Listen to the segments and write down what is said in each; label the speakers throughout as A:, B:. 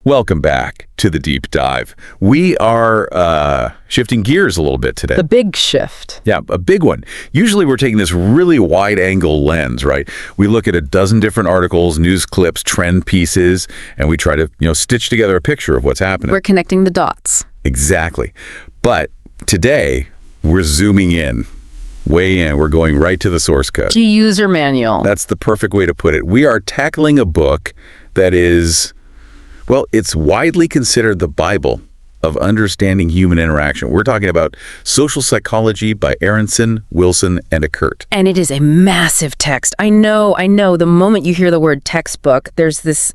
A: Welcome back to the deep dive. We are shifting gears a little bit today.
B: The big shift.
A: Yeah, a big one. Usually we're taking this really wide-angle lens, right? We look at a dozen different articles, news clips, trend pieces, and we try to, stitch together a picture of what's happening.
B: We're connecting the dots.
A: Exactly. But today, we're zooming in, way in. We're going right to the source code.
B: To user manual.
A: That's the perfect way to put it. We are tackling a book that is... well, it's widely considered the Bible of understanding human interaction. We're talking about Social Psychology by Aronson, Wilson, and Eckert.
B: And it is a massive text. I know. The moment you hear the word textbook, there's this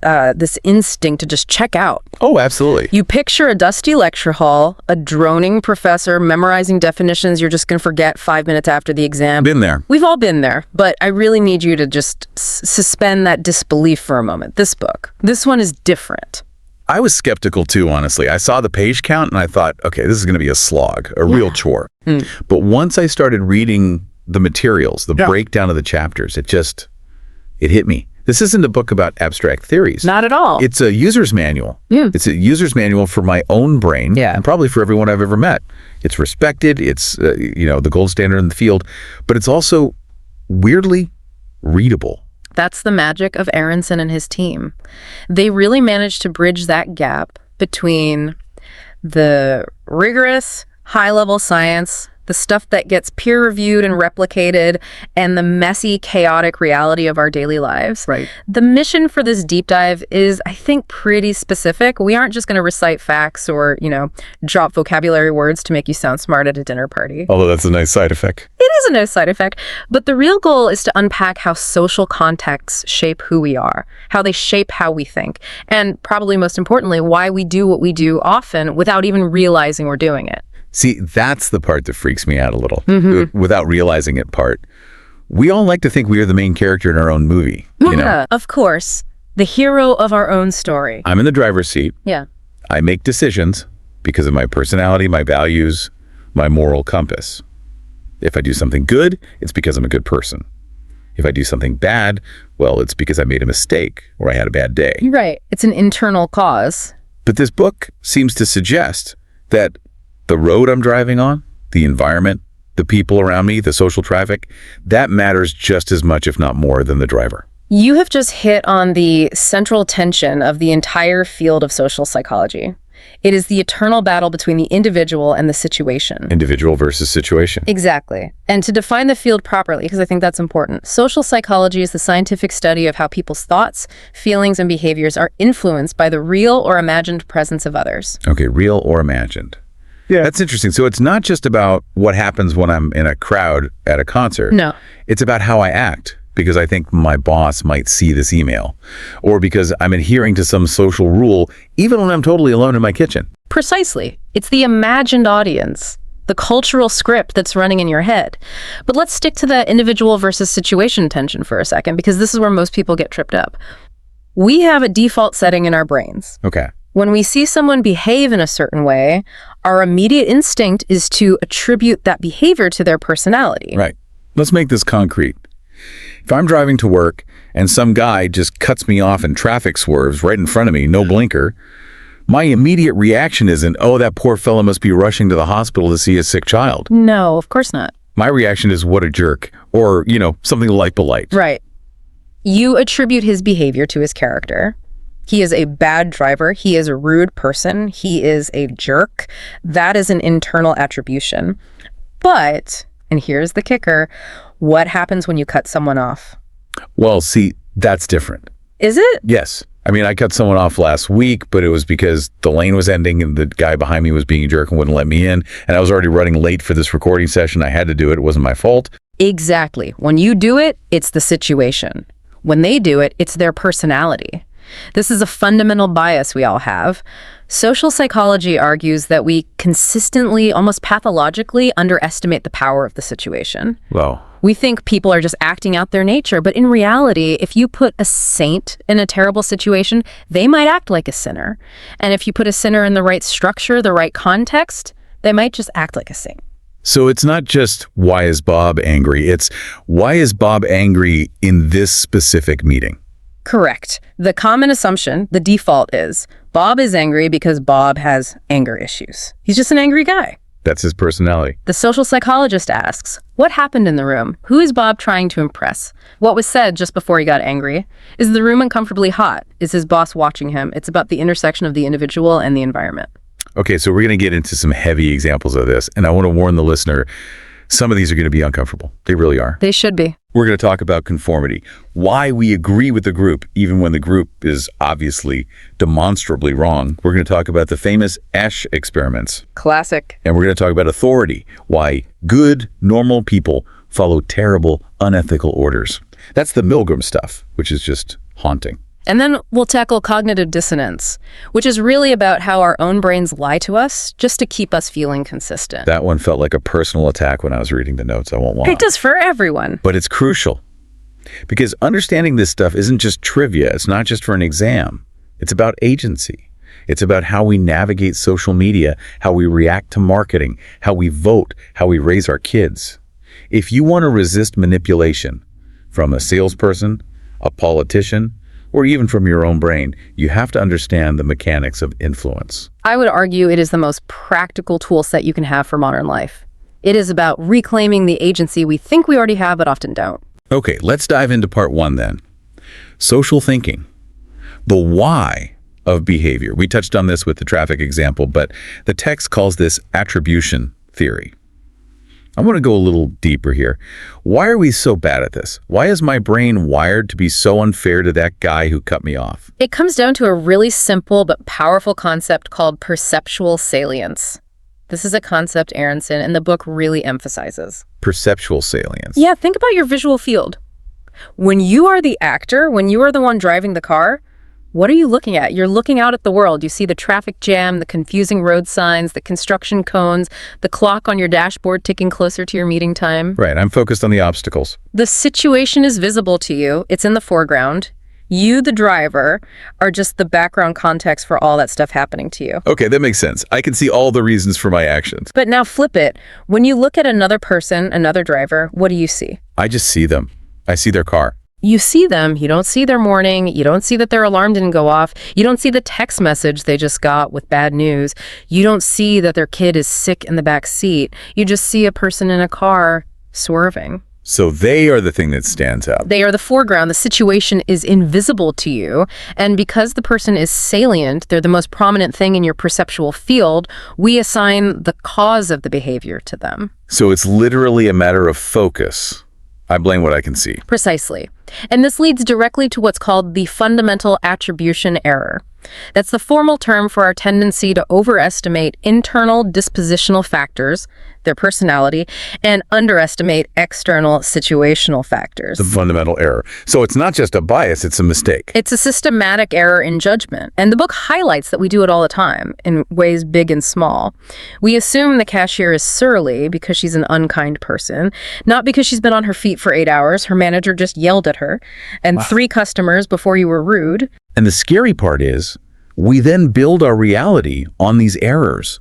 B: instinct to just check out.
A: Oh, absolutely.
B: You picture a dusty lecture hall, a droning professor memorizing definitions you're just going to forget 5 minutes after the exam.
A: Been there.
B: We've all been there, but I really need you to just suspend that disbelief for a moment. This book, this one is different.
A: I was skeptical too, honestly. I saw the page count and I thought, okay, this is going to be a slog, a real chore. But once I started reading the materials, the breakdown of the chapters, it hit me. This isn't a book about abstract theories.
B: Not at all.
A: It's a user's manual. It's a user's manual for my own brain and probably for everyone I've ever met. It's respected. It's, the gold standard in the field, but it's also weirdly readable.
B: That's the magic of Aronson and his team. They really managed to bridge that gap between the rigorous, high-level science, the stuff that gets peer-reviewed and replicated, and the messy, chaotic reality of our daily lives.
A: Right.
B: The mission for this deep dive is, I think, pretty specific. We aren't just going to recite facts or, drop vocabulary words to make you sound smart at a dinner party.
A: Although that's a nice side effect.
B: It is a nice side effect. But the real goal is to unpack how social contexts shape who we are, how they shape how we think, and probably most importantly, why we do what we do often without even realizing we're doing it.
A: See, that's the part that freaks me out a little, without realizing it part. We all like to think we are the main character in our own movie,
B: Yeah, of course. The hero of our own story.
A: I'm in the driver's seat.
B: Yeah.
A: I make decisions because of my personality, my values, my moral compass. If I do something good, it's because I'm a good person. If I do something bad, well, it's because I made a mistake or I had a bad day.
B: Right. It's an internal cause.
A: But this book seems to suggest that the road I'm driving on, the environment, the people around me, the social traffic, that matters just as much, if not more, than the driver.
B: You have just hit on the central tension of the entire field of social psychology. It is the eternal battle between the individual and the situation.
A: Individual versus situation.
B: Exactly. And to define the field properly, because I think that's important, social psychology is the scientific study of how people's thoughts, feelings, and behaviors are influenced by the real or imagined presence of others.
A: Okay, real or imagined. Yeah. That's interesting. So it's not just about what happens when I'm in a crowd at a concert.
B: No.
A: It's about how I act, because I think my boss might see this email, or because I'm adhering to some social rule, even when I'm totally alone in my kitchen.
B: Precisely. It's the imagined audience, the cultural script that's running in your head. But let's stick to the individual versus situation tension for a second, because this is where most people get tripped up. We have a default setting in our brains.
A: Okay.
B: When we see someone behave in a certain way, our immediate instinct is to attribute that behavior to their personality.
A: Right. Let's make this concrete. If I'm driving to work and some guy just cuts me off and traffic swerves right in front of me, no blinker, my immediate reaction isn't, oh, that poor fellow must be rushing to the hospital to see his sick child.
B: No, of course not.
A: My reaction is, what a jerk, or, something like polite.
B: Right. You attribute his behavior to his character. He is a bad driver. He is a rude person. He is a jerk. That is an internal attribution. But, and here's the kicker, what happens when you cut someone off?
A: Well, see, that's different.
B: Is it?
A: Yes. I mean, I cut someone off last week, but it was because the lane was ending and the guy behind me was being a jerk and wouldn't let me in. And I was already running late for this recording session. I had to do it. It wasn't my fault.
B: Exactly. When you do it, it's the situation. When they do it, it's their personality. This is a fundamental bias we all have. Social psychology argues that we consistently, almost pathologically, underestimate the power of the situation.
A: Well,
B: We think people are just acting out their nature, but in reality, if you put a saint in a terrible situation, they might act like a sinner. And if you put a sinner in the right structure, the right context, they might just act like a saint.
A: So it's not just, why is Bob angry? It's, why is Bob angry in this specific meeting?
B: Correct. The common assumption, the default is, Bob is angry because Bob has anger issues. He's just an angry guy.
A: That's his personality.
B: The social psychologist asks, what happened in the room? Who is Bob trying to impress? What was said just before he got angry? Is the room uncomfortably hot? Is his boss watching him? It's about the intersection of the individual and the environment.
A: Okay, so we're going to get into some heavy examples of this, and I want to warn the listener, some of these are going to be uncomfortable. They really are.
B: They should be.
A: We're going to talk about conformity, why we agree with the group, even when the group is obviously demonstrably wrong. We're going to talk about the famous Asch experiments.
B: Classic.
A: And we're going to talk about authority, why good, normal people follow terrible, unethical orders. That's the Milgram stuff, which is just haunting.
B: And then we'll tackle cognitive dissonance, which is really about how our own brains lie to us just to keep us feeling consistent.
A: That one felt like a personal attack when I was reading the notes. I won't lie.
B: It does for everyone.
A: But it's crucial because understanding this stuff isn't just trivia. It's not just for an exam. It's about agency. It's about how we navigate social media, how we react to marketing, how we vote, how we raise our kids. If you want to resist manipulation from a salesperson, a politician, or even from your own brain, you have to understand the mechanics of influence.
B: I would argue it is the most practical tool set you can have for modern life. It is about reclaiming the agency we think we already have but often don't.
A: Okay, let's dive into part one then. Social thinking. The why of behavior. We touched on this with the traffic example, but the text calls this attribution theory. I want to go a little deeper here. Why are we so bad at this? Why is my brain wired to be so unfair to that guy who cut me off?
B: It comes down to a really simple but powerful concept called perceptual salience. This is a concept Aronson in the book really emphasizes.
A: Perceptual salience.
B: Yeah, think about your visual field. When you are the actor, when you are the one driving the car, what are you looking at? You're looking out at the world. You see the traffic jam, the confusing road signs, the construction cones, the clock on your dashboard ticking closer to your meeting time.
A: Right, I'm focused on the obstacles.
B: The situation is visible to you. It's in the foreground. You, the driver, are just the background context for all that stuff happening to you.
A: Okay, that makes sense. I can see all the reasons for my actions.
B: But now flip it. When you look at another person, another driver, what do you see?
A: I just see them. I see their car.
B: You see them, you don't see their morning, you don't see that their alarm didn't go off, you don't see the text message they just got with bad news, you don't see that their kid is sick in the back seat, you just see a person in a car swerving.
A: So they are the thing that stands out.
B: They are the foreground, the situation is invisible to you, and because the person is salient, they're the most prominent thing in your perceptual field, we assign the cause of the behavior to them.
A: So it's literally a matter of focus. I blame what I can see.
B: Precisely. And this leads directly to what's called the fundamental attribution error. That's the formal term for our tendency to overestimate internal dispositional factors, their personality, and underestimate external situational factors.
A: The fundamental error. So it's not just a bias, it's a mistake.
B: It's a systematic error in judgment. And the book highlights that we do it all the time, in ways big and small. We assume the cashier is surly because she's an unkind person, not because she's been on her feet for 8 hours, her manager just yelled at her, and 3 customers before you were rude.
A: And the scary part is, we then build our reality on these errors.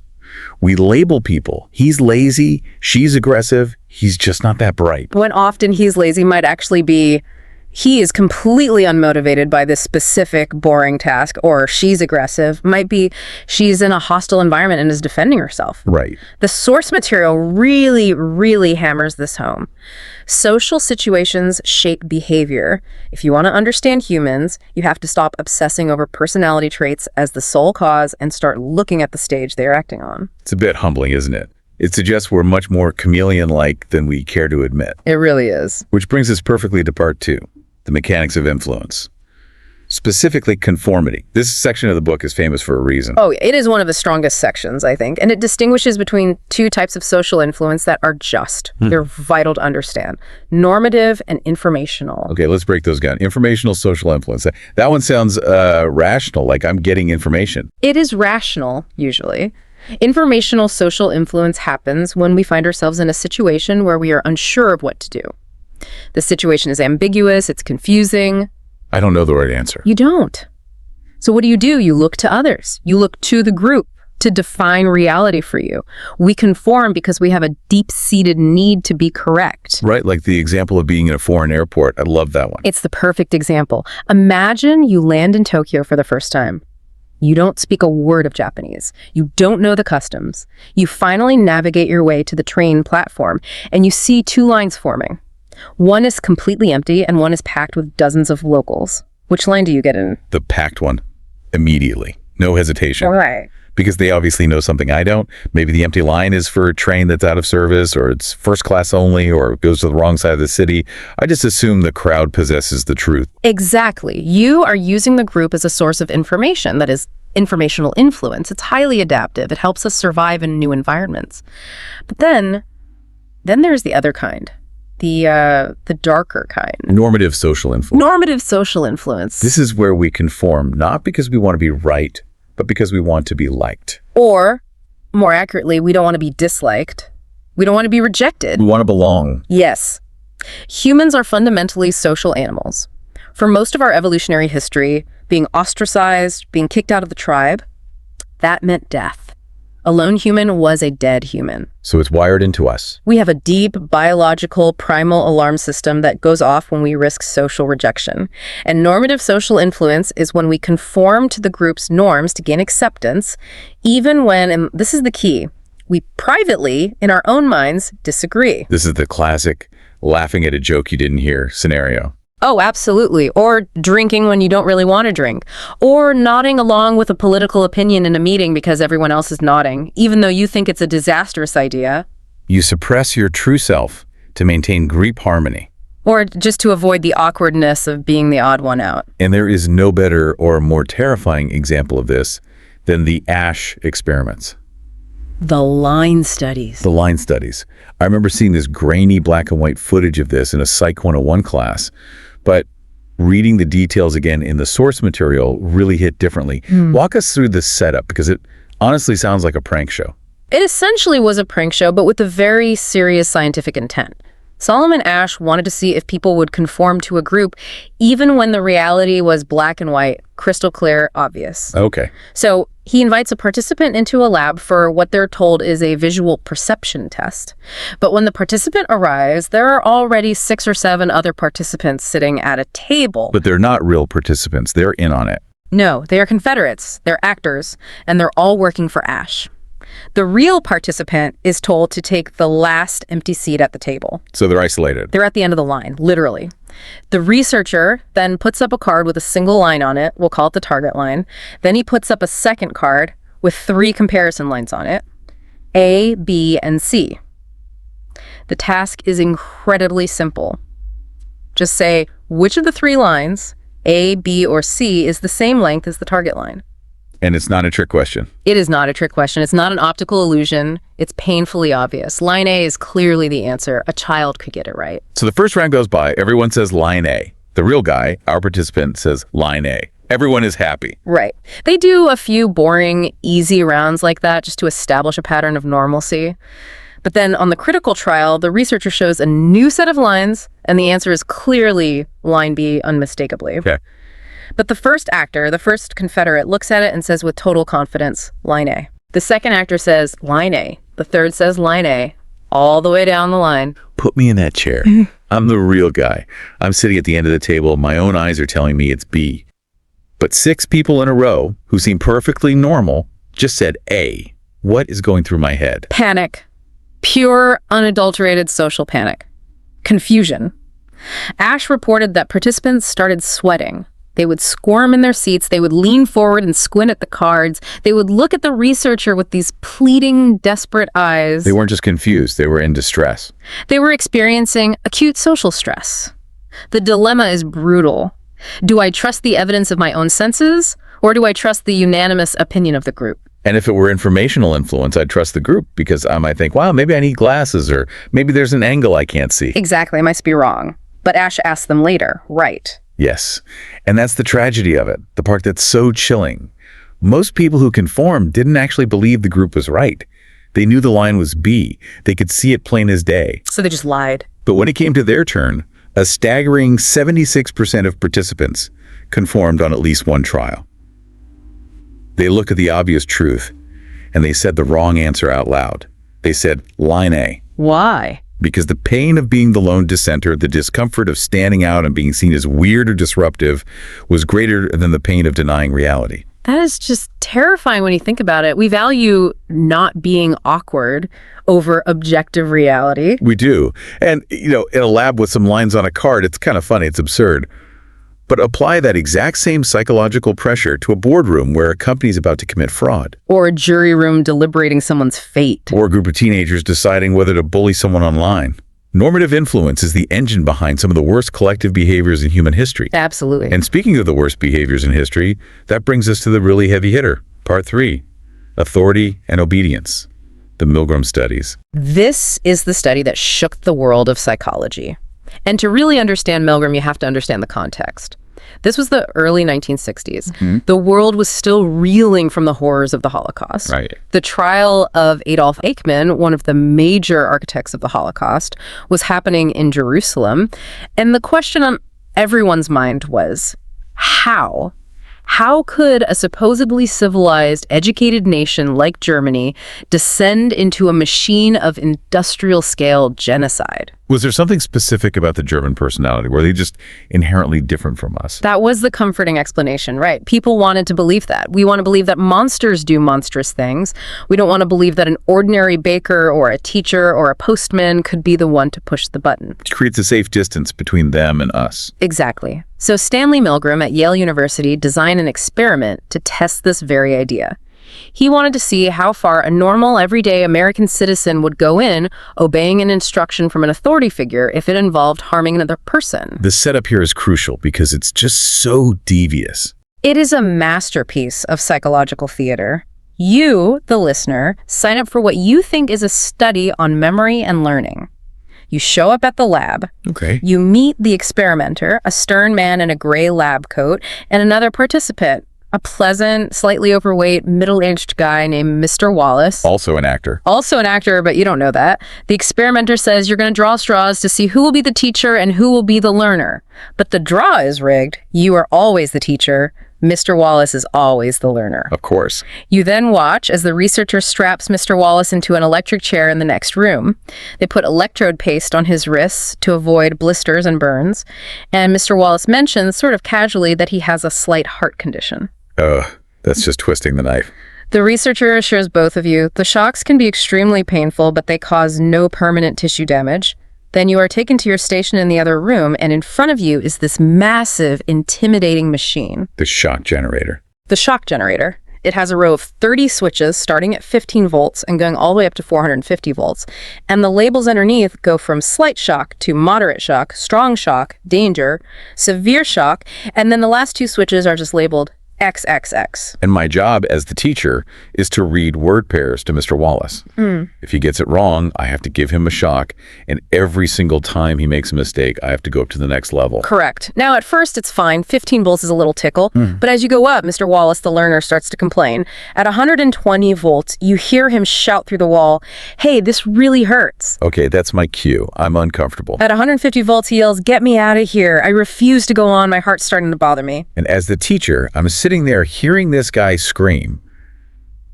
A: We label people. He's lazy, she's aggressive, he's just not that bright.
B: When often he's lazy might actually be, he is completely unmotivated by this specific boring task, or she's aggressive, might be she's in a hostile environment and is defending herself.
A: Right.
B: The source material really, really hammers this home. Social situations shape behavior. If you want to understand humans, you have to stop obsessing over personality traits as the sole cause and start looking at the stage they're acting on.
A: It's a bit humbling, isn't it? It suggests we're much more chameleon-like than we care to admit.
B: It really is.
A: Which brings us perfectly to part 2, the mechanics of influence. Specifically, conformity. This section of the book is famous for a reason.
B: Oh, it is one of the strongest sections, I think. And it distinguishes between 2 types of social influence that are just. They're vital to understand. Normative and informational.
A: Okay, let's break those down. Informational social influence. That one sounds rational, like I'm getting information.
B: It is rational, usually. Informational social influence happens when we find ourselves in a situation where we are unsure of what to do. The situation is ambiguous, it's confusing.
A: I don't know the right answer.
B: You don't. So what do? You look to others. You look to the group to define reality for you. We conform because we have a deep-seated need to be correct.
A: Right, like the example of being in a foreign airport. I love that one.
B: It's the perfect example. Imagine you land in Tokyo for the first time. You don't speak a word of Japanese. You don't know the customs. You finally navigate your way to the train platform, and you see two lines forming. One is completely empty, and one is packed with dozens of locals. Which line do you get in?
A: The packed one, immediately. No hesitation.
B: Right.
A: Because they obviously know something I don't. Maybe the empty line is for a train that's out of service, or it's first class only, or it goes to the wrong side of the city. I just assume the crowd possesses the truth.
B: Exactly. You are using the group as a source of information, that is, informational influence. It's highly adaptive. It helps us survive in new environments. But then there's the other kind. The darker kind.
A: Normative social influence.
B: Normative social influence.
A: This is where we conform, not because we want to be right, but because we want to be liked.
B: Or, more accurately, we don't want to be disliked. We don't want to be rejected.
A: We want to belong.
B: Yes. Humans are fundamentally social animals. For most of our evolutionary history, being ostracized, being kicked out of the tribe, that meant death. A lone human was a dead human.
A: So it's wired into us.
B: We have a deep, biological, primal alarm system that goes off when we risk social rejection. And normative social influence is when we conform to the group's norms to gain acceptance, even when, and this is the key, we privately, in our own minds, disagree.
A: This is the classic laughing at a joke you didn't hear scenario.
B: Oh, absolutely. Or drinking when you don't really want to drink. Or nodding along with a political opinion in a meeting because everyone else is nodding, even though you think it's a disastrous idea.
A: You suppress your true self to maintain group harmony.
B: Or just to avoid the awkwardness of being the odd one out.
A: And there is no better or more terrifying example of this than the Ash experiments.
B: The line studies.
A: The line studies. I remember seeing this grainy black and white footage of this in a Psych 101 class. But reading the details again in the source material really hit differently. Walk us through this setup, because it honestly sounds like a prank show.
B: It essentially was a prank show, but with a very serious scientific intent. Solomon Asch wanted to see if people would conform to a group, even when the reality was black and white, crystal clear, obvious.
A: Okay.
B: So he invites a participant into a lab for what they're told is a visual perception test. But when the participant arrives, there are already 6 or 7 other participants sitting at a table.
A: But they're not real participants. They're in on it.
B: No, they are Confederates, they're actors, and they're all working for Ash. The real participant is told to take the last empty seat at the table.
A: So they're isolated.
B: They're at the end of the line, literally. The researcher then puts up a card with a single line on it. We'll call it the target line. Then he puts up a second card with 3 comparison lines on it, A, B, and C. The task is incredibly simple. Just say which of the 3 lines, A, B, or C, is the same length as the target line.
A: And it's not a trick question.
B: It is not a trick question. It's not an optical illusion. It's painfully obvious. Line A is clearly the answer. A child could get it right.
A: So the first round goes by. Everyone says line A. The real guy, our participant, says line A. Everyone is happy.
B: Right. They do a few boring, easy rounds like that just to establish a pattern of normalcy. But then on the critical trial, the researcher shows a new set of lines, and the answer is clearly line B, unmistakably.
A: Okay.
B: But the first actor, the first Confederate, looks at it and says with total confidence, line A. The second actor says line A. The third says line A, all the way down the line.
A: Put me in that chair. I'm the real guy. I'm sitting at the end of the table. My own eyes are telling me it's B. But 6 people in a row who seem perfectly normal just said A. What is going through my head?
B: Panic. Pure, unadulterated social panic. Confusion. Ash reported that participants started sweating. They would squirm in their seats. They would lean forward and squint at the cards. They would look at the researcher with these pleading, desperate eyes.
A: They weren't just confused. They were in distress.
B: They were experiencing acute social stress. The dilemma is brutal. Do I trust the evidence of my own senses, or do I trust the unanimous opinion of the group?
A: And if it were informational influence, I'd trust the group, because I might think, wow, maybe I need glasses, or maybe there's an angle I can't see.
B: Exactly. I must be wrong. But Ash asked them later, right?
A: Yes. And that's the tragedy of it, the part that's so chilling. Most people who conformed didn't actually believe the group was right. They knew the line was B. They could see it plain as day.
B: So they just lied.
A: But when it came to their turn, a staggering 76% of participants conformed on at least one trial. They look at the obvious truth, and they said the wrong answer out loud. They said line A.
B: Why?
A: Because the pain of being the lone dissenter, the discomfort of standing out and being seen as weird or disruptive, was greater than the pain of denying reality.
B: That is just terrifying when you think about it. We value not being awkward over objective reality.
A: We do. And, in a lab with some lines on a card, it's kind of funny. It's absurd. But apply that exact same psychological pressure to a boardroom where a company's about to commit fraud.
B: Or a jury room deliberating someone's fate.
A: Or a group of teenagers deciding whether to bully someone online. Normative influence is the engine behind some of the worst collective behaviors in human history.
B: Absolutely.
A: And speaking of the worst behaviors in history, that brings us to the really heavy hitter, part 3, authority and obedience, the Milgram studies.
B: This is the study that shook the world of psychology. And to really understand Milgram, you have to understand the context. This was the early 1960s. Mm-hmm. The world was still reeling from the horrors of the Holocaust.
A: Right.
B: The trial of Adolf Eichmann, one of the major architects of the Holocaust, was happening in Jerusalem. And the question on everyone's mind was, how? How could a supposedly civilized, educated nation like Germany descend into a machine of industrial-scale genocide?
A: Was there something specific about the German personality? Were they just inherently different from us?
B: That was the comforting explanation, right? People wanted to believe that. We want to believe that monsters do monstrous things. We don't want to believe that an ordinary baker or a teacher or a postman could be the one to push the button.
A: It creates a safe distance between them and us.
B: Exactly. So Stanley Milgram at Yale University designed an experiment to test this very idea. He wanted to see how far a normal, everyday American citizen would go in obeying an instruction from an authority figure if it involved harming another person.
A: The setup here is crucial because it's just so devious.
B: It is a masterpiece of psychological theater. You, the listener, sign up for what you think is a study on memory and learning. You show up at the lab.
A: Okay.
B: You meet the experimenter, a stern man in a gray lab coat, and another participant, a pleasant, slightly overweight, middle-aged guy named Mr. Wallace.
A: Also an actor.
B: Also an actor, but you don't know that. The experimenter says you're going to draw straws to see who will be the teacher and who will be the learner. But the draw is rigged. You are always the teacher. Mr. Wallace is always the learner.
A: Of course.
B: You then watch as the researcher straps Mr. Wallace into an electric chair in the next room. They put electrode paste on his wrists to avoid blisters and burns. And Mr. Wallace mentions, sort of casually, that he has a slight heart condition.
A: That's just twisting the knife.
B: The researcher assures both of you the shocks can be extremely painful, but they cause no permanent tissue damage. Then you are taken to your station in the other room, and in front of you is this massive, intimidating machine.
A: The shock generator.
B: The shock generator. It has a row of 30 switches starting at 15 volts and going all the way up to 450 volts. And the labels underneath go from slight shock to moderate shock, strong shock, danger, severe shock, and then the last two switches are just labeled XXX.
A: And my job as the teacher is to read word pairs to Mr. Wallace. If he gets it wrong, I have to give him a shock, and every single time he makes a mistake, I have to go up to the next level.
B: Correct. Now, at first, it's fine. 15 volts is a little tickle. But as you go up, Mr. Wallace, the learner, starts to complain. At 120 volts, you hear him shout through the wall, "Hey, this really hurts."
A: Okay, that's my cue. I'm uncomfortable.
B: At 150 volts, he yells, "Get me out of here. I refuse to go on. My heart's starting to bother me."
A: And as the teacher, I'm sitting there hearing this guy scream.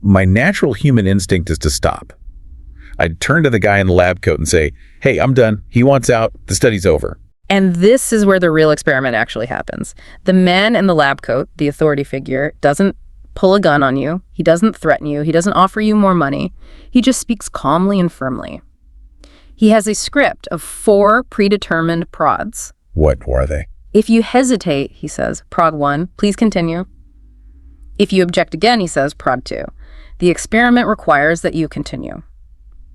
A: My natural human instinct is to stop. I'd turn to the guy in the lab coat and say, "Hey, I'm done. He wants out. The study's over."
B: And this is where the real experiment actually happens. The man in the lab coat, the authority figure, doesn't pull a gun on you. He doesn't threaten you. He doesn't offer you more money. He just speaks calmly and firmly. He has a script of 4 predetermined prods.
A: What are they?
B: If you hesitate, he says, prod 1, please continue. If you object again, he says, prod 2. The experiment requires that you continue.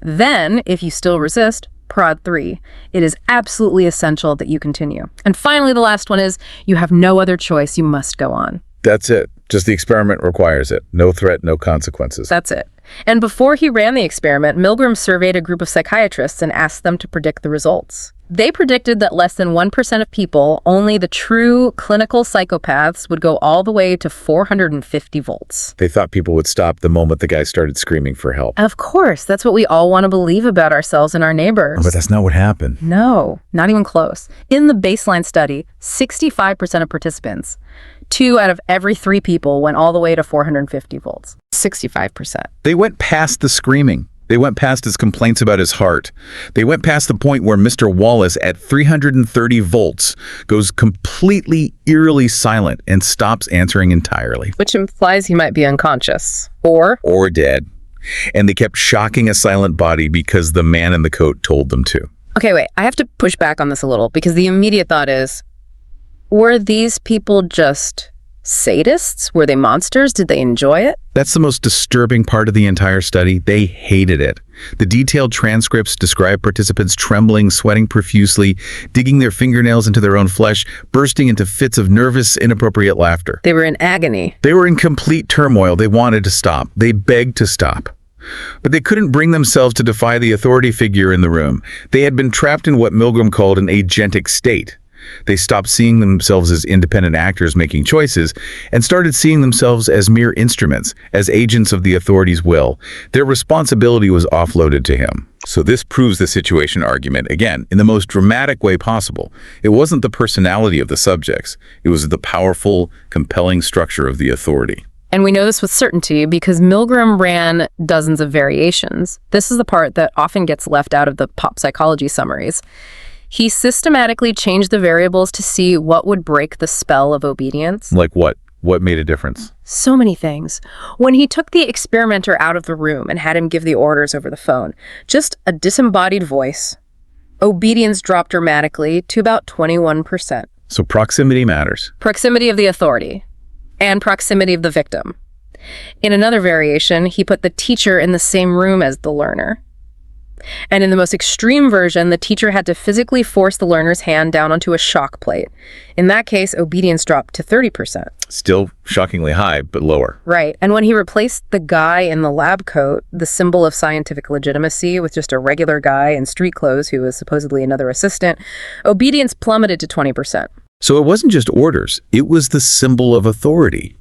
B: Then, if you still resist, prod 3. It is absolutely essential that you continue. And finally, the last one is, you have no other choice. You must go on.
A: That's it. Just the experiment requires it. No threat, no consequences.
B: That's it. And before he ran the experiment, Milgram surveyed a group of psychiatrists and asked them to predict the results. They predicted that less than 1% of people, only the true clinical psychopaths, would go all the way to 450 volts.
A: They thought people would stop the moment the guy started screaming for help.
B: Of course, that's what we all want to believe about ourselves and our neighbors.
A: But that's not what happened.
B: No, not even close. In the baseline study, 65% of participants, 2 out of every 3 people, went all the way to 450 volts. 65%.
A: They went past the screaming. They went past his complaints about his heart. They went past the point where Mr. Wallace, at 330 volts, goes completely eerily silent and stops answering entirely.
B: Which implies he might be unconscious. Or
A: dead. And they kept shocking a silent body because the man in the coat told them to.
B: Okay, wait. I have to push back on this a little because the immediate thought is, were these people just sadists? Were they monsters? Did they enjoy it?
A: That's the most disturbing part of the entire study. They hated it. The detailed transcripts describe participants trembling, sweating profusely, digging their fingernails into their own flesh, bursting into fits of nervous, inappropriate laughter.
B: They were in agony.
A: They were in complete turmoil. They wanted to stop. They begged to stop. But they couldn't bring themselves to defy the authority figure in the room. They had been trapped in what Milgram called an agentic state. They stopped seeing themselves as independent actors making choices and started seeing themselves as mere instruments, as agents of the authority's will. Their responsibility was offloaded to him. So this proves the situation argument, again, in the most dramatic way possible. It wasn't the personality of the subjects. It was the powerful, compelling structure of the authority.
B: And we know this with certainty because Milgram ran dozens of variations. This is the part that often gets left out of the pop psychology summaries. He systematically changed the variables to see what would break the spell of obedience.
A: Like what? What made a difference?
B: So many things. When he took the experimenter out of the room and had him give the orders over the phone, just a disembodied voice, obedience dropped dramatically to about 21%.
A: So proximity matters.
B: Proximity of the authority and proximity of the victim. In another variation, he put the teacher in the same room as the learner. And in the most extreme version, the teacher had to physically force the learner's hand down onto a shock plate. In that case, obedience dropped to 30%.
A: Still shockingly high, but lower.
B: Right. And when he replaced the guy in the lab coat, the symbol of scientific legitimacy, with just a regular guy in street clothes who was supposedly another assistant, obedience plummeted to 20%.
A: So it wasn't just orders. It was the symbol of authority.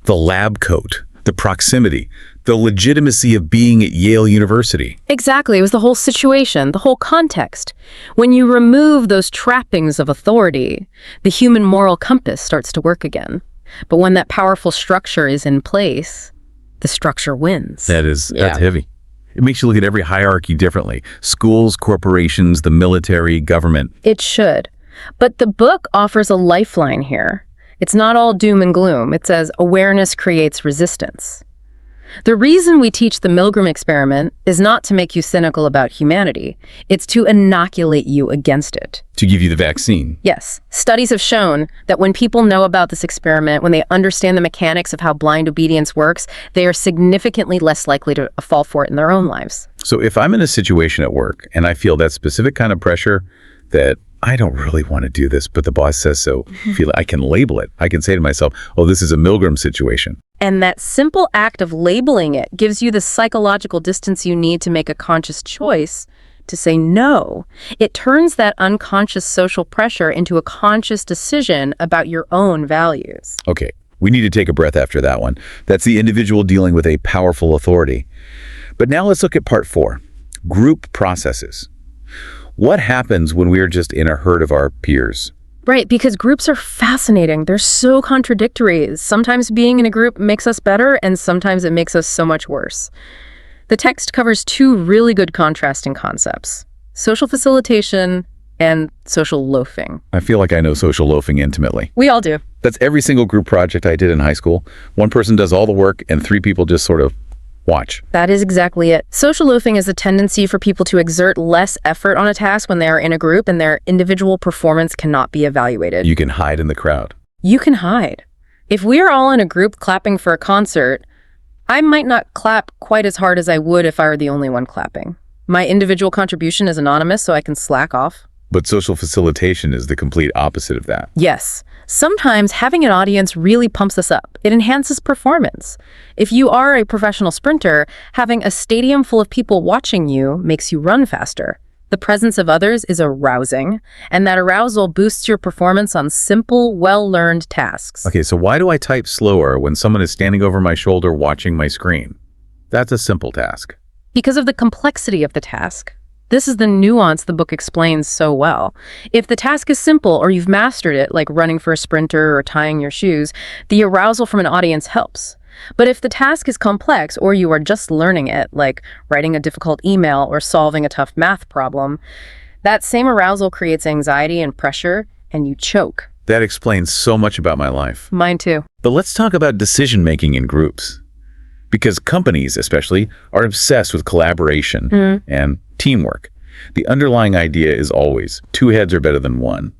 A: The lab coat, the proximity, the legitimacy of being at Yale University.
B: Exactly. It was the whole situation, the whole context. When you remove those trappings of authority, the human moral compass starts to work again. But when that powerful structure is in place, the structure wins.
A: That's heavy. It makes you look at every hierarchy differently. Schools, corporations, the military, government.
B: It should. But the book offers a lifeline here. It's not all doom and gloom. It says awareness creates resistance. The reason we teach the Milgram experiment is not to make you cynical about humanity. It's to inoculate you against it.
A: To give you the vaccine.
B: Yes. Studies have shown that when people know about this experiment, when they understand the mechanics of how blind obedience works, they are significantly less likely to fall for it in their own lives.
A: So if I'm in a situation at work and I feel that specific kind of pressure that I don't really want to do this, but the boss says so, I can label it. I can say to myself, oh, this is a Milgram situation.
B: And that simple act of labeling it gives you the psychological distance you need to make a conscious choice to say no. It turns that unconscious social pressure into a conscious decision about your own values.
A: Okay, we need to take a breath after that one. That's the individual dealing with a powerful authority. But now let's look at part 4, group processes. What happens when we are just in a herd of our peers?
B: Right, because groups are fascinating. They're so contradictory. Sometimes being in a group makes us better, and sometimes it makes us so much worse. The text covers 2 really good contrasting concepts: social facilitation and social loafing.
A: I feel like I know social loafing intimately.
B: We all do.
A: That's every single group project I did in high school. One person does all the work, and 3 people just sort of watch.
B: That is exactly it. Social loafing is a tendency for people to exert less effort on a task when they are in a group and their individual performance cannot be evaluated.
A: You can hide in the crowd.
B: You can hide. If we are all in a group clapping for a concert, I might not clap quite as hard as I would if I were the only one clapping. My individual contribution is anonymous, so I can slack off.
A: But social facilitation is the complete opposite of that.
B: Yes. Sometimes having an audience really pumps us up. It enhances performance. If you are a professional sprinter, having a stadium full of people watching you makes you run faster. The presence of others is arousing, and that arousal boosts your performance on simple, well-learned tasks.
A: Okay, so why do I type slower when someone is standing over my shoulder watching my screen? That's a simple task.
B: Because of the complexity of the task. This is the nuance the book explains so well. If the task is simple or you've mastered it, like running for a sprinter or tying your shoes, the arousal from an audience helps. But if the task is complex or you are just learning it, like writing a difficult email or solving a tough math problem, that same arousal creates anxiety and pressure, and you choke.
A: That explains so much about my life.
B: Mine too.
A: But let's talk about decision-making in groups. Because companies, especially, are obsessed with collaboration and teamwork. The underlying idea is always, 2 heads are better than 1.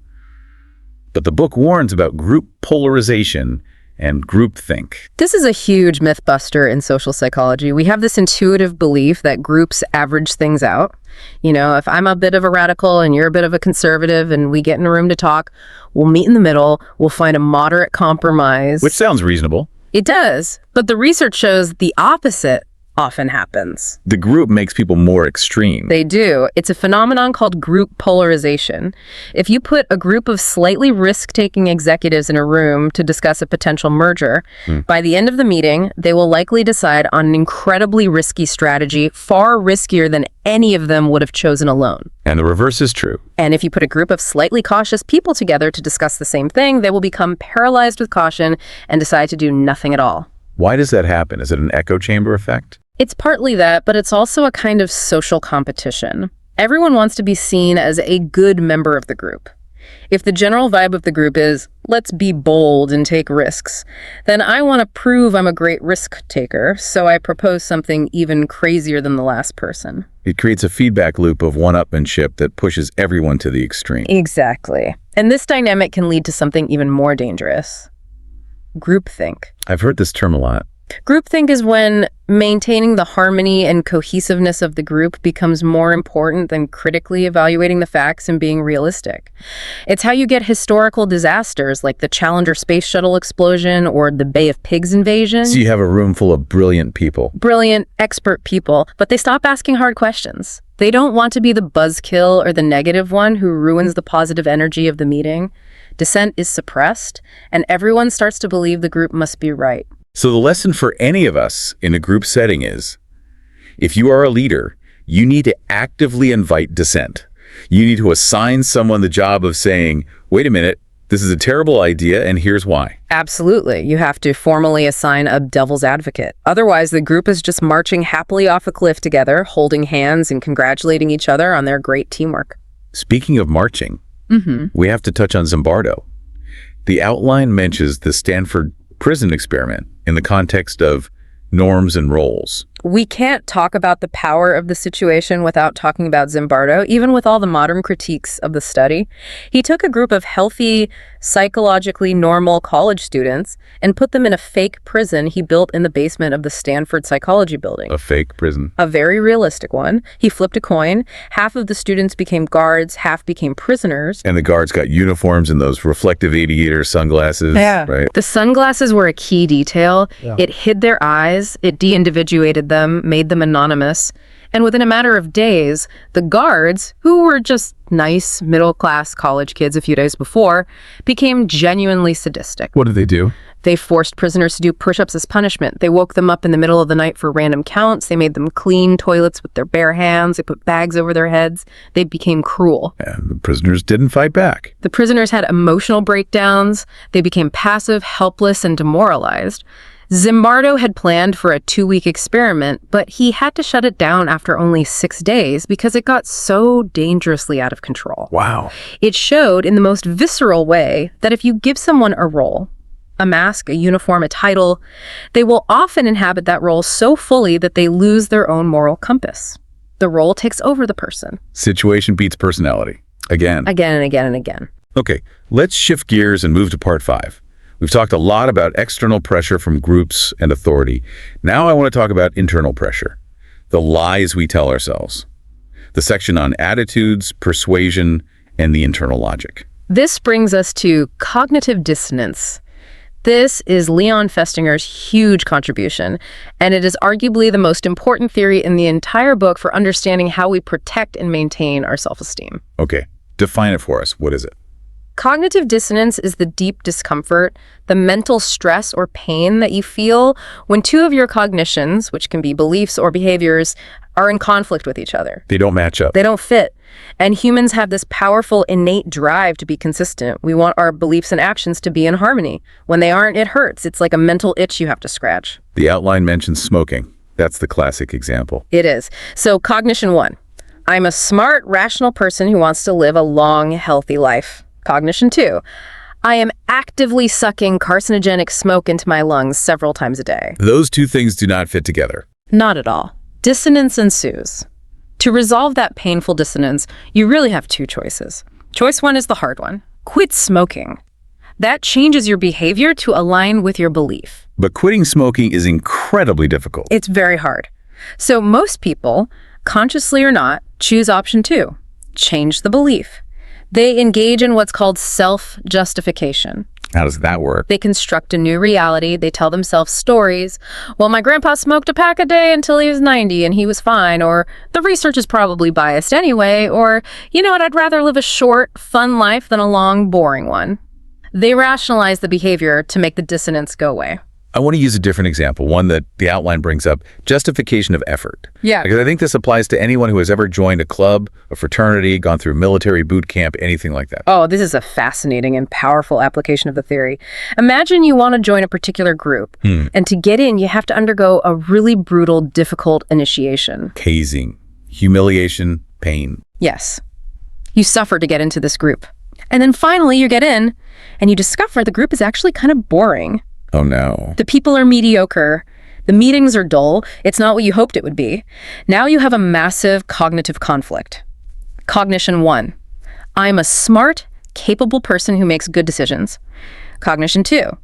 A: But the book warns about group polarization and groupthink.
B: This is a huge myth buster in social psychology. We have this intuitive belief that groups average things out. You know, if I'm a bit of a radical and you're a bit of a conservative and we get in a room to talk, we'll meet in the middle, we'll find a moderate compromise.
A: Which sounds reasonable.
B: It does, but the research shows the opposite often happens.
A: The group makes people more extreme.
B: They do. It's a phenomenon called group polarization. If you put a group of slightly risk-taking executives in a room to discuss a potential merger, by the end of the meeting, they will likely decide on an incredibly risky strategy, far riskier than any of them would have chosen alone.
A: And the reverse is true.
B: And if you put a group of slightly cautious people together to discuss the same thing, they will become paralyzed with caution and decide to do nothing at all.
A: Why does that happen? Is it an echo chamber effect?
B: It's partly that, but it's also a kind of social competition. Everyone wants to be seen as a good member of the group. If the general vibe of the group is, let's be bold and take risks, then I want to prove I'm a great risk taker, so I propose something even crazier than the last person.
A: It creates a feedback loop of one-upmanship that pushes everyone to the extreme.
B: Exactly. And this dynamic can lead to something even more dangerous. Groupthink.
A: I've heard this term a lot.
B: Groupthink is when maintaining the harmony and cohesiveness of the group becomes more important than critically evaluating the facts and being realistic. It's how you get historical disasters like the Challenger space shuttle explosion or the Bay of Pigs invasion.
A: So you have a room full of brilliant people.
B: Brilliant, expert people, but they stop asking hard questions. They don't want to be the buzzkill or the negative one who ruins the positive energy of the meeting. Dissent is suppressed, and everyone starts to believe the group must be right.
A: So the lesson for any of us in a group setting is, if you are a leader, you need to actively invite dissent. You need to assign someone the job of saying, wait a minute, this is a terrible idea and here's why.
B: Absolutely. You have to formally assign a devil's advocate. Otherwise, the group is just marching happily off a cliff together, holding hands and congratulating each other on their great teamwork.
A: Speaking of marching, we have to touch on Zimbardo. The outline mentions the Stanford prison experiment in the context of norms and roles.
B: We can't talk about the power of the situation without talking about Zimbardo, even with all the modern critiques of the study. He took a group of healthy, psychologically normal college students and put them in a fake prison he built in the basement of the Stanford psychology building.
A: A fake prison.
B: A very realistic one. He flipped a coin. Half of the students became guards, half became prisoners.
A: And the guards got uniforms and those reflective aviator sunglasses, right?
B: The sunglasses were a key detail. It hid their eyes, it de-individuated them, made them anonymous. And within a matter of days, the guards, who were just nice, middle-class college kids a few days before, became genuinely sadistic.
A: What did they do?
B: They forced prisoners to do push-ups as punishment. They woke them up in the middle of the night for random counts. They made them clean toilets with their bare hands. They put bags over their heads. They became cruel.
A: And the prisoners didn't fight back.
B: The prisoners had emotional breakdowns. They became passive, helpless, and demoralized. Zimbardo had planned for a 2-week experiment, but he had to shut it down after only 6 days because it got so dangerously out of control.
A: Wow.
B: It showed in the most visceral way that if you give someone a role, a mask, a uniform, a title, they will often inhabit that role so fully that they lose their own moral compass. The role takes over the person.
A: Situation beats personality. Again.
B: Again and again and again.
A: Okay, let's shift gears and move to part 5. We've talked a lot about external pressure from groups and authority. Now I want to talk about internal pressure, the lies we tell ourselves. The section on attitudes, persuasion, and the internal logic.
B: This brings us to cognitive dissonance. This is Leon Festinger's huge contribution, and it is arguably the most important theory in the entire book for understanding how we protect and maintain our self-esteem.
A: Okay, define it for us. What is it?
B: Cognitive dissonance is the deep discomfort, the mental stress or pain that you feel when two of your cognitions, which can be beliefs or behaviors, are in conflict with each other.
A: They don't match up.
B: They don't fit. And humans have this powerful innate drive to be consistent. We want our beliefs and actions to be in harmony. When they aren't, it hurts. It's like a mental itch you have to scratch.
A: The outline mentions smoking. That's the classic example.
B: It is. So cognition 1. I'm a smart, rational person who wants to live a long, healthy life. Cognition 2. I am actively sucking carcinogenic smoke into my lungs several times a day.
A: Those two things do not fit together.
B: Not at all. Dissonance ensues. To resolve that painful dissonance, you really have two choices. Choice 1 is the hard one. Quit smoking. That changes your behavior to align with your belief.
A: But quitting smoking is incredibly difficult.
B: It's very hard. So most people, consciously or not, choose option 2. Change the belief. They engage in what's called self-justification.
A: How does that work?
B: They construct a new reality. They tell themselves stories. Well, my grandpa smoked a pack a day until he was 90 and he was fine. Or the research is probably biased anyway. Or, you know what, I'd rather live a short, fun life than a long, boring one. They rationalize the behavior to make the dissonance go away.
A: I want to use a different example, one that the outline brings up, justification of effort.
B: Yeah.
A: Because I think this applies to anyone who has ever joined a club, a fraternity, gone through military boot camp, anything like that.
B: Oh, this is a fascinating and powerful application of the theory. Imagine you want to join a particular group, and to get in, you have to undergo a really brutal, difficult initiation.
A: Hazing, humiliation, pain.
B: Yes. You suffer to get into this group. And then finally you get in, and you discover the group is actually kind of boring.
A: Oh no.
B: The people are mediocre. The meetings are dull. It's not what you hoped it would be. Now you have a massive cognitive conflict. Cognition 1. I'm a smart, capable person who makes good decisions. Cognition 2.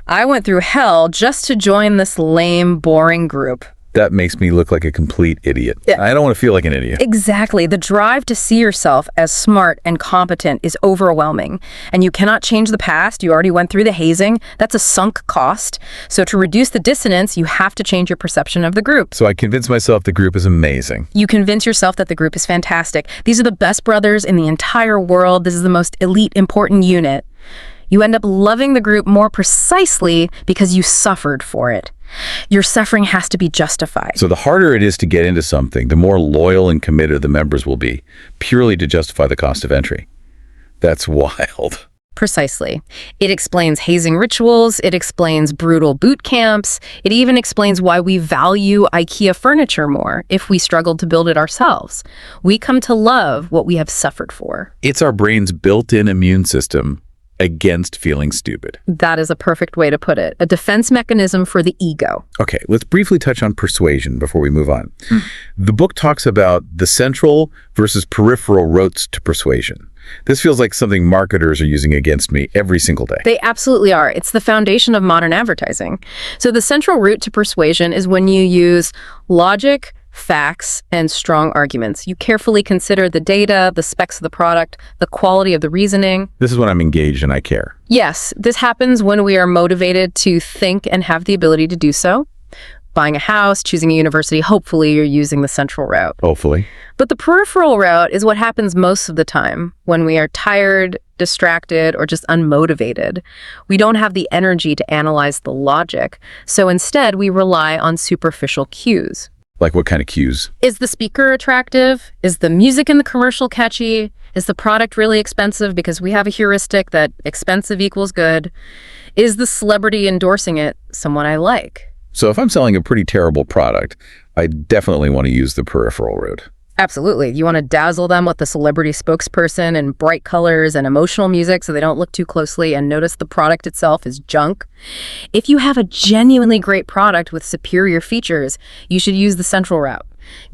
B: I went through hell just to join this lame, boring group.
A: That makes me look like a complete idiot.
B: Yeah.
A: I don't want to feel like an idiot.
B: Exactly. The drive to see yourself as smart and competent is overwhelming. And you cannot change the past. You already went through the hazing. That's a sunk cost. So to reduce the dissonance, you have to change your perception of the group.
A: So I convince myself the group is amazing.
B: You convince yourself that the group is fantastic. These are the best brothers in the entire world. This is the most elite, important unit. You end up loving the group more precisely because you suffered for it. Your suffering has to be justified.
A: So the harder it is to get into something, the more loyal and committed the members will be, purely to justify the cost of entry. That's wild.
B: Precisely. It explains hazing rituals, it explains brutal boot camps, it even explains why we value IKEA furniture more if we struggled to build it ourselves. We come to love what we have suffered for.
A: It's our brain's built-in immune system against feeling stupid.
B: That is a perfect way to put it. A defense mechanism for the ego.
A: Okay, let's briefly touch on persuasion before we move on. The book talks about the central versus peripheral routes to persuasion. This feels like something marketers are using against me every single day.
B: They absolutely are. It's the foundation of modern advertising. So the central route to persuasion is when you use logic, facts, and strong arguments. You carefully consider the data, the specs of the product, the quality of the reasoning.
A: This is when I'm engaged and I care.
B: Yes, this happens when we are motivated to think and have the ability to do so. Buying a house, choosing a university, hopefully you're using the central route.
A: Hopefully.
B: But the peripheral route is what happens most of the time when we are tired, distracted, or just unmotivated. We don't have the energy to analyze the logic, so instead we rely on superficial cues.
A: Like what kind of cues?
B: Is the speaker attractive? Is the music in the commercial catchy? Is the product really expensive because we have a heuristic that expensive equals good? Is the celebrity endorsing it someone I like?
A: So if I'm selling a pretty terrible product, I definitely want to use the peripheral route.
B: Absolutely. You want to dazzle them with the celebrity spokesperson and bright colors and emotional music so they don't look too closely and notice the product itself is junk. If you have a genuinely great product with superior features, you should use the central route.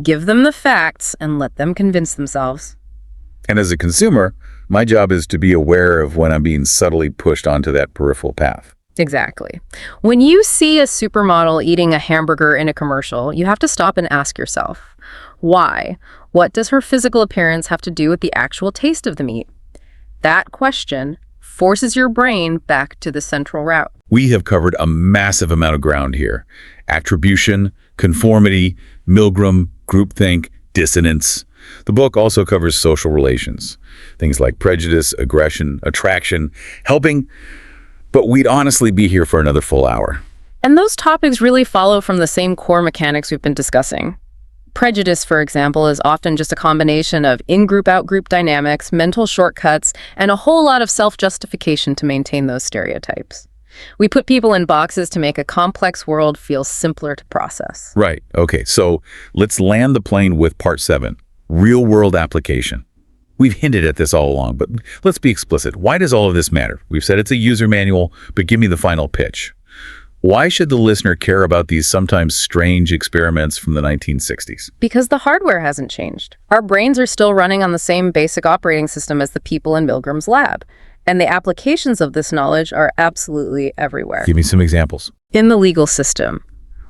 B: Give them the facts and let them convince themselves.
A: And as a consumer, my job is to be aware of when I'm being subtly pushed onto that peripheral path.
B: Exactly. When you see a supermodel eating a hamburger in a commercial, you have to stop and ask yourself, why? What does her physical appearance have to do with the actual taste of the meat? That question forces your brain back to the central route.
A: We have covered a massive amount of ground here. Attribution, conformity, Milgram, groupthink, dissonance. The book also covers social relations, things like prejudice, aggression, attraction, helping, but we'd honestly be here for another full hour.
B: And those topics really follow from the same core mechanics we've been discussing. Prejudice, for example, is often just a combination of in-group, out-group dynamics, mental shortcuts, and a whole lot of self-justification to maintain those stereotypes. We put people in boxes to make a complex world feel simpler to process.
A: Right. Okay, so let's land the plane with part 7, real-world application. We've hinted at this all along, but let's be explicit. Why does all of this matter? We've said it's a user manual, but give me the final pitch. Why should the listener care about these sometimes strange experiments from the 1960s?
B: Because the hardware hasn't changed. Our brains are still running on the same basic operating system as the people in Milgram's lab. And the applications of this knowledge are absolutely everywhere.
A: Give me some examples.
B: In the legal system,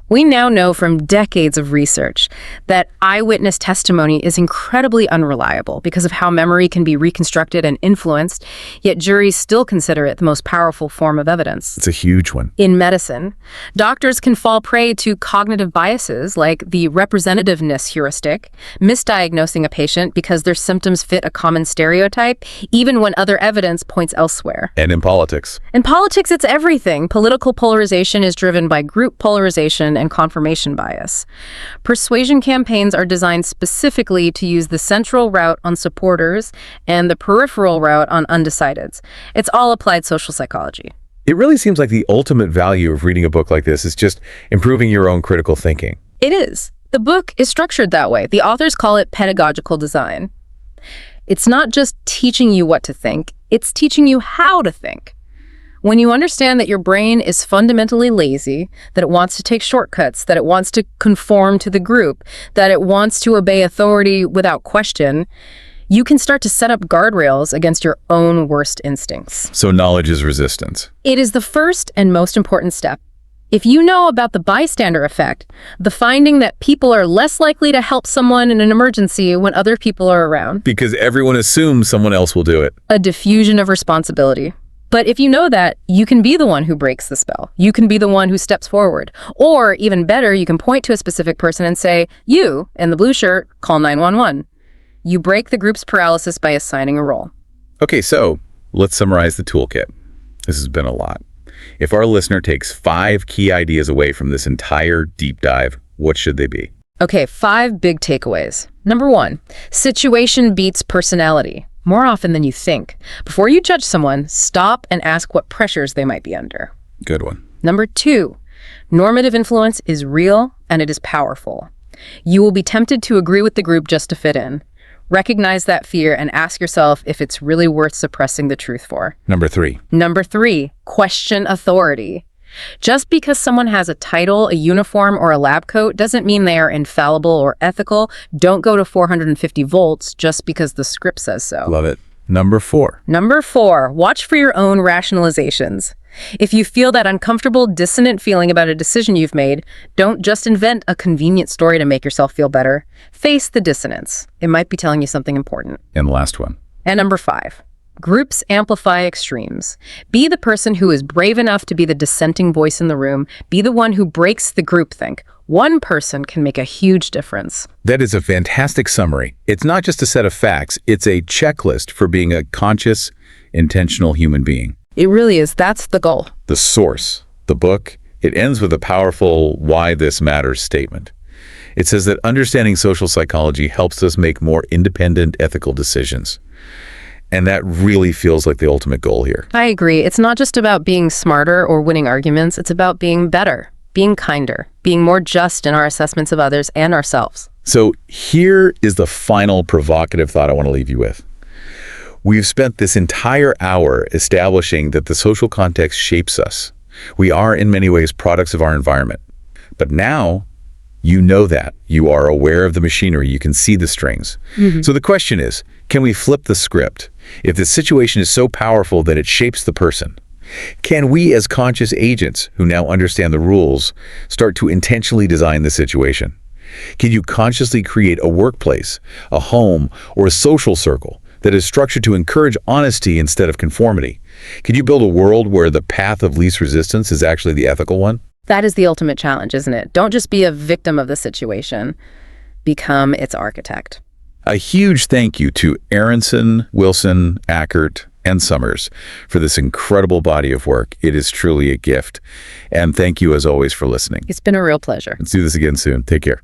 B: we now know from decades of research that eyewitness testimony is incredibly unreliable because of how memory can be reconstructed and influenced, yet juries still consider it the most powerful form of evidence.
A: It's a huge one.
B: In medicine, doctors can fall prey to cognitive biases like the representativeness heuristic, misdiagnosing a patient because their symptoms fit a common stereotype, even when other evidence points elsewhere.
A: And in politics?
B: In politics, it's everything. Political polarization is driven by group polarization and confirmation bias. Persuasion campaigns are designed specifically to use the central route on supporters and the peripheral route on undecideds. It's all applied social psychology.
A: It really seems like the ultimate value of reading a book like this is just improving your own critical thinking.
B: It is. The book is structured that way. The authors call it pedagogical design. It's not just teaching you what to think, it's teaching you how to think. When you understand that your brain is fundamentally lazy, that it wants to take shortcuts, that it wants to conform to the group, that it wants to obey authority without question, you can start to set up guardrails against your own worst instincts.
A: So knowledge is resistance.
B: It is the first and most important step. If you know about the bystander effect, the finding that people are less likely to help someone in an emergency when other people are around.
A: Because everyone assumes someone else will do it.
B: A diffusion of responsibility. But if you know that, you can be the one who breaks the spell. You can be the one who steps forward. Or even better, you can point to a specific person and say, you, in the blue shirt, call 911. You break the group's paralysis by assigning a role.
A: Okay, so let's summarize the toolkit. This has been a lot. If our listener takes 5 key ideas away from this entire deep dive, what should they be?
B: Okay, 5 big takeaways. Number 1, situation beats personality. More often than you think. Before you judge someone, stop and ask what pressures they might be under.
A: Good one.
B: Number 2, normative influence is real and it is powerful. You will be tempted to agree with the group just to fit in. Recognize that fear and ask yourself if it's really worth suppressing the truth for.
A: Number 3.
B: Number 3, question authority. Just because someone has a title, a uniform, or a lab coat doesn't mean they are infallible or ethical. Don't go to 450 volts just because the script says so.
A: Love it. Number 4.
B: Number 4, watch for your own rationalizations. If you feel that uncomfortable, dissonant feeling about a decision you've made, don't just invent a convenient story to make yourself feel better. Face the dissonance. It might be telling you something important.
A: And the last one.
B: And number 5. Groups amplify extremes. Be the person who is brave enough to be the dissenting voice in the room. Be the one who breaks the groupthink. One person can make a huge difference.
A: That is a fantastic summary. It's not just a set of facts, it's a checklist for being a conscious, intentional human being.
B: It really is. That's the goal.
A: The source, the book, it ends with a powerful why this matters statement. It says that understanding social psychology helps us make more independent, ethical decisions. And that really feels like the ultimate goal here.
B: I agree. It's not just about being smarter or winning arguments. It's about being better, being kinder, being more just in our assessments of others and ourselves.
A: So here is the final provocative thought I want to leave you with. We've spent this entire hour establishing that the social context shapes us. We are in many ways products of our environment. But now you know that. You are aware of the machinery. You can see the strings. So the question is, can we flip the script? If the situation is so powerful that it shapes the person, can we as conscious agents who now understand the rules start to intentionally design the situation? Can you consciously create a workplace, a home, or a social circle that is structured to encourage honesty instead of conformity. Could you build a world where the path of least resistance is actually the ethical one?
B: That is the ultimate challenge, isn't it? Don't just be a victim of the situation. Become its architect.
A: A huge thank you to Aronson, Wilson, Ackert, and Summers for this incredible body of work. It is truly a gift. And thank you, as always, for listening.
B: It's been a real pleasure.
A: Let's do this again soon. Take care.